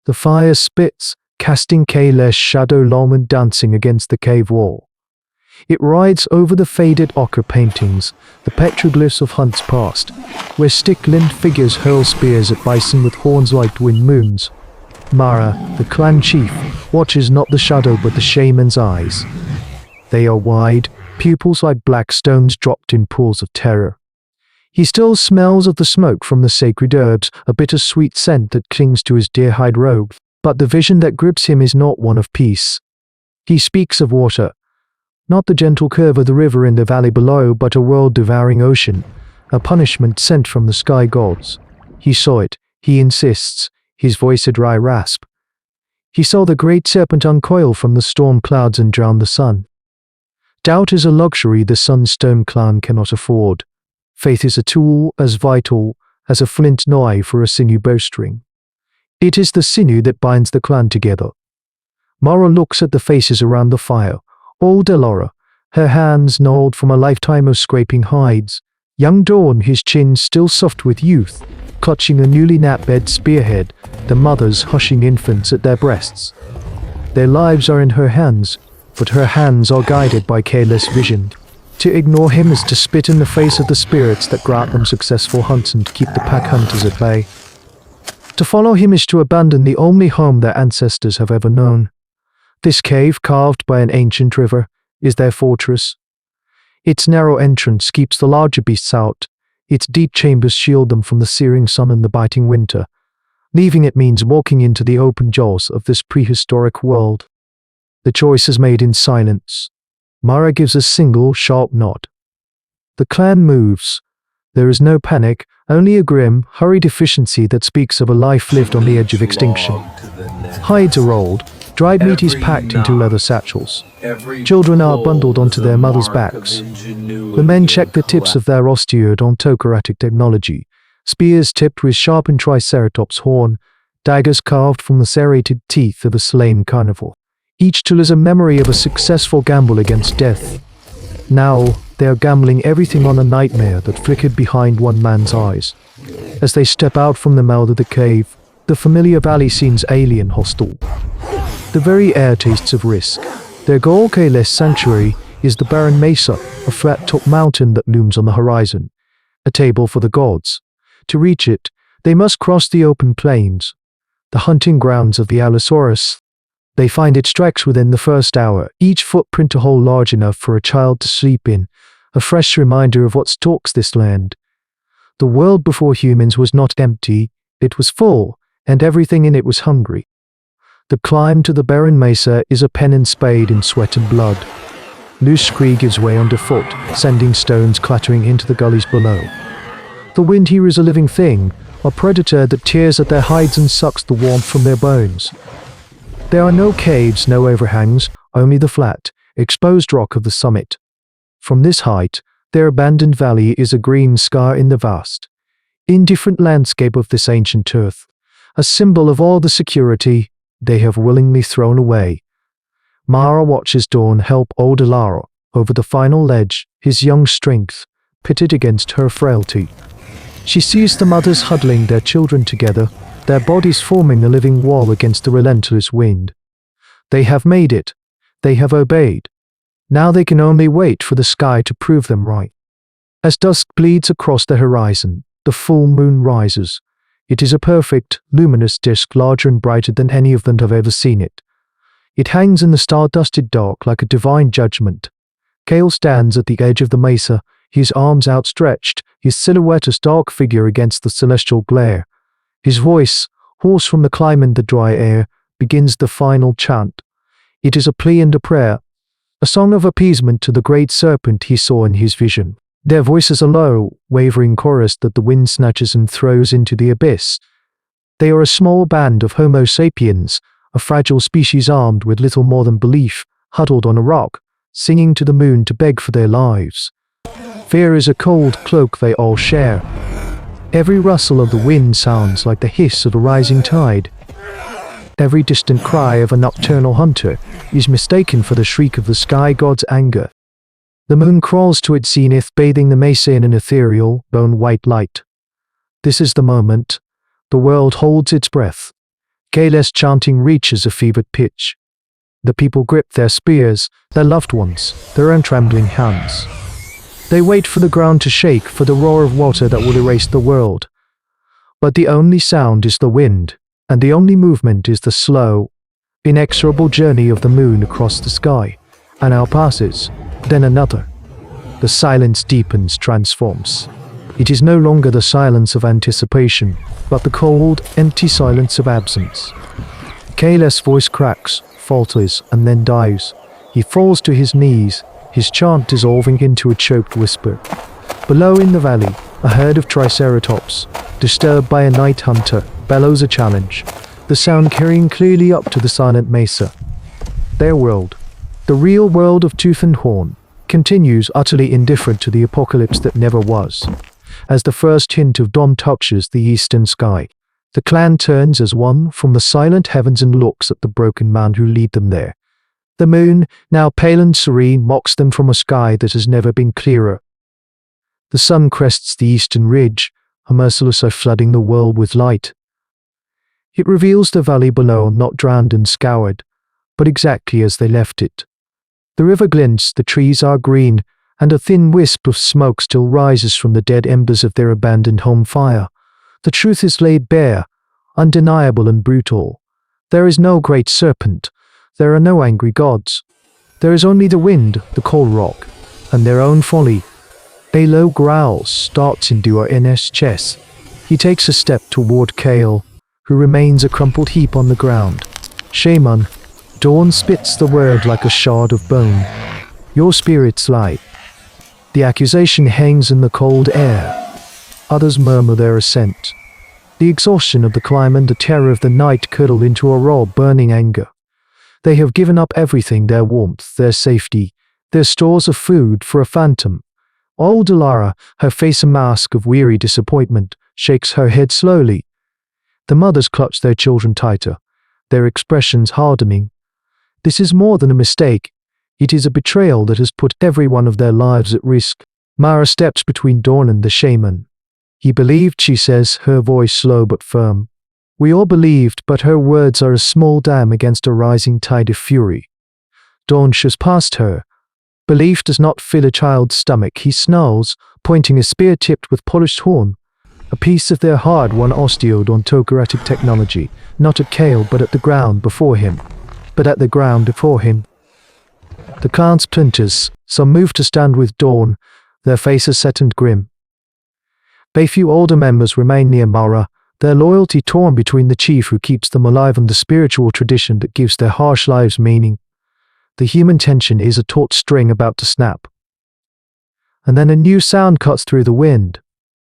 The fire spits, casting Kayla's shadow long and dancing against the cave wall. It rides over the faded ochre paintings, the petroglyphs of hunts past, where stick-limbed figures hurl spears at bison with horns like twin moons. Mara, the clan chief, watches not the shadow but the shaman's eyes. They are wide, pupils like black stones dropped in pools of terror. He still smells of the smoke from the sacred herbs, a bittersweet scent that clings to his deer-hide robe, but the vision that grips him is not one of peace. He speaks of water, not the gentle curve of the river in the valley below, but a world-devouring ocean, a punishment sent from the sky gods. He saw it, he insists, his voice a dry rasp. He saw the great serpent uncoil from the storm clouds and drown the sun. Doubt is a luxury the Sunstone clan cannot afford. Faith is a tool as vital as a flint knife or a sinew bowstring. It is the sinew that binds the clan together. Mara looks at the faces around the fire. Old Elora, her hands gnarled from a lifetime of scraping hides. Young Dawn, his chin still soft with youth, clutching a newly knaphead spearhead, the mothers hushing infants at their breasts. Their lives are in her hands, but her hands are guided by careless vision. To ignore him is to spit in the face of the spirits that grant them successful hunts and keep the pack hunters at bay. To follow him is to abandon the only home their ancestors have ever known. This cave, carved by an ancient river, is their fortress. Its narrow entrance keeps the larger beasts out. Its deep chambers shield them from the searing sun and the biting winter. Leaving it means walking into the open jaws of this prehistoric world. The choice is made in silence. Mara gives a single, sharp nod. The clan moves. There is no panic, only a grim, hurried efficiency that speaks of a life lived on the edge of extinction. Hides are rolled, dried meat is packed into leather satchels. Children are bundled onto their mothers' backs. The men check the tips of their osteoid on Tokaratic technology, spears tipped with sharpened triceratops horn, daggers carved from the serrated teeth of a slain carnivore. Each tool is a memory of a successful gamble against death. Now, they are gambling everything on a nightmare that flickered behind one man's eyes. As they step out from the mouth of the cave, the familiar valley seems alien hostile. The very air tastes of risk. Their goal, Kayla's sanctuary, is the barren mesa, a flat-topped mountain that looms on the horizon, a table for the gods. To reach it, they must cross the open plains, the hunting grounds of the Allosaurus. They find its tracks within the first hour, each footprint a hole large enough for a child to sleep in, a fresh reminder of what stalks this land. The world before humans was not empty, it was full, and everything in it was hungry. The climb to the barren mesa is a pen and spade in sweat and blood. Loose scree gives way underfoot, sending stones clattering into the gullies below. The wind here is a living thing, a predator that tears at their hides and sucks the warmth from their bones. There are no caves, no overhangs, only the flat, exposed rock of the summit. From this height, their abandoned valley is a green scar in the vast, indifferent landscape of this ancient earth, a symbol of all the security they have willingly thrown away. Mara watches Dawn help old Elara over the final ledge, his young strength pitted against her frailty. She sees the mothers huddling their children together, their bodies forming a living wall against the relentless wind. They have made it. They have obeyed. Now they can only wait for the sky to prove them right. As dusk bleeds across the horizon, the full moon rises. It is a perfect, luminous disk larger and brighter than any of them have ever seen it. It hangs in the star-dusted dark like a divine judgment. Kale stands at the edge of the mesa, his arms outstretched, his silhouette a stark figure against the celestial glare. His voice, hoarse from the climb in the dry air, begins the final chant. It is a plea and a prayer, a song of appeasement to the great serpent he saw in his vision. Their voices are low, wavering chorus that the wind snatches and throws into the abyss. They are a small band of Homo sapiens, a fragile species armed with little more than belief, huddled on a rock, singing to the moon to beg for their lives. Fear is a cold cloak they all share. Every rustle of the wind sounds like the hiss of a rising tide. Every distant cry of a nocturnal hunter is mistaken for the shriek of the sky god's anger. The moon crawls to its zenith, bathing the mesa in an ethereal, bone-white light. This is the moment. The world holds its breath. Kale's chanting reaches a fevered pitch. The people grip their spears, their loved ones, their own trembling hands. They wait for the ground to shake, for the roar of water that will erase the world. But the only sound is the wind, and the only movement is the slow, inexorable journey of the moon across the sky. An hour passes, then another. The silence deepens, transforms. It is no longer the silence of anticipation, but the cold, empty silence of absence. Kale's voice cracks, falters, and then dies. He falls to his knees, his chant dissolving into a choked whisper. Below in the valley, a herd of triceratops, disturbed by a night hunter, bellows a challenge, the sound carrying clearly up to the silent mesa. Their world, the real world of tooth and horn, continues utterly indifferent to the apocalypse that never was. As the first hint of dawn touches the eastern sky, the clan turns as one from the silent heavens and looks at the broken man who led them there. The moon, now pale and serene, mocks them from a sky that has never been clearer. The sun crests the eastern ridge, a merciless eye flooding the world with light. It reveals the valley below, not drowned and scoured, but exactly as they left it. The river glints, the trees are green, and a thin wisp of smoke still rises from the dead embers of their abandoned home fire. The truth is laid bare, undeniable and brutal. There is no great serpent. There are no angry gods. There is only the wind, the cold rock, and their own folly. A low growl starts into Ernest's chest. He takes a step toward Kale, who remains a crumpled heap on the ground. Shaman, dawn spits the word like a shard of bone. Your spirits lie. The accusation hangs in the cold air. Others murmur their assent. The exhaustion of the climb and the terror of the night curdle into a raw, burning anger. They have given up everything, their warmth, their safety, their stores of food, for a phantom. Old Alara, her face a mask of weary disappointment, shakes her head slowly. The mothers clutch their children tighter, their expressions hardening. This is more than a mistake. It is a betrayal that has put every one of their lives at risk. Mara steps between Dawn and the shaman. He believed, she says, her voice slow but firm. We all believed, but her words are a small dam against a rising tide of fury. Dawn shows past her. Belief does not fill a child's stomach, he snarls, pointing a spear tipped with polished horn. A piece of their hard-won osteodontocratic technology, not at Kale but at the ground before him. The clan splinters, some move to stand with Dawn, their faces set and grim. A few older members remain near Mara, their loyalty torn between the chief who keeps them alive and the spiritual tradition that gives their harsh lives meaning. The human tension is a taut string about to snap. And then a new sound cuts through the wind.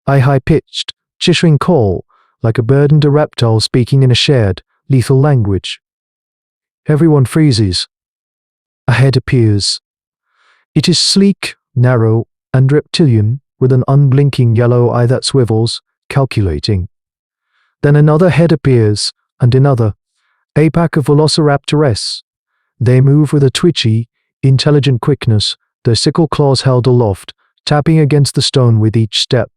A high-pitched, chittering call, like a bird and a reptile speaking in a shared, lethal language. Everyone freezes. A head appears. It is sleek, narrow, and reptilian, with an unblinking yellow eye that swivels, calculating. Then another head appears, and another. A pack of Velociraptors. They move with a twitchy, intelligent quickness, their sickle claws held aloft, tapping against the stone with each step.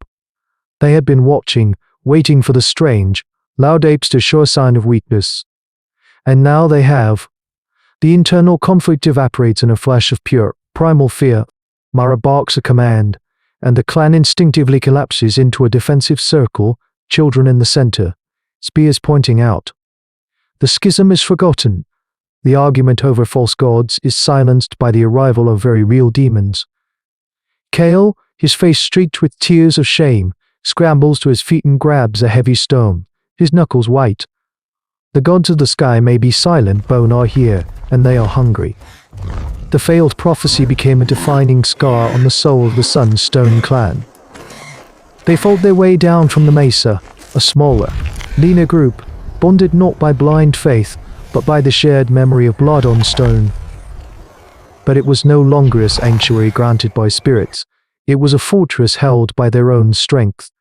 They had been watching, waiting for the strange, loud apes to show a sign of weakness. And now they have. The internal conflict evaporates in a flash of pure, primal fear. Mara barks a command, and the clan instinctively collapses into a defensive circle, children in the center, spears pointing out. The schism is forgotten. The argument over false gods is silenced by the arrival of very real demons. Kale, his face streaked with tears of shame, scrambles to his feet and grabs a heavy stone, his knuckles white. The gods of the sky may be silent, bone are here, and they are hungry. The failed prophecy became a defining scar on the soul of the Sunstone clan. They fought their way down from the mesa, a smaller, leaner group, bonded not by blind faith, but by the shared memory of blood on stone. But it was no longer a sanctuary granted by spirits. It was a fortress held by their own strength.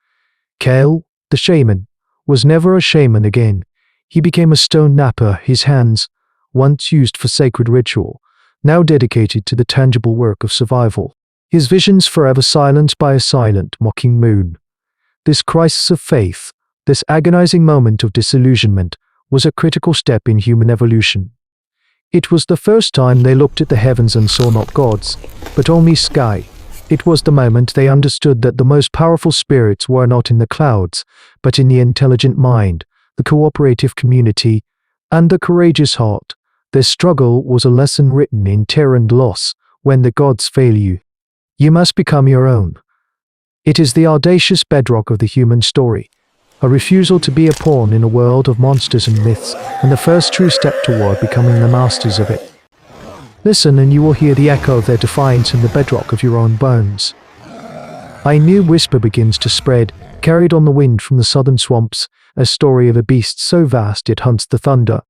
Kale, the shaman, was never a shaman again. He became a stone napper, his hands, once used for sacred ritual, now dedicated to the tangible work of survival. His visions forever silenced by a silent, mocking moon. This crisis of faith, this agonizing moment of disillusionment, was a critical step in human evolution. It was the first time they looked at the heavens and saw not gods, but only sky. It was the moment they understood that the most powerful spirits were not in the clouds, but in the intelligent mind, the cooperative community, and the courageous heart. Their struggle was a lesson written in terror and loss. When the gods fail you, you must become your own. It is the audacious bedrock of the human story, a refusal to be a pawn in a world of monsters and myths, and the first true step toward becoming the masters of it. Listen and you will hear the echo of their defiance in the bedrock of your own bones. A new whisper begins to spread, carried on the wind from the southern swamps, a story of a beast so vast it hunts the thunder,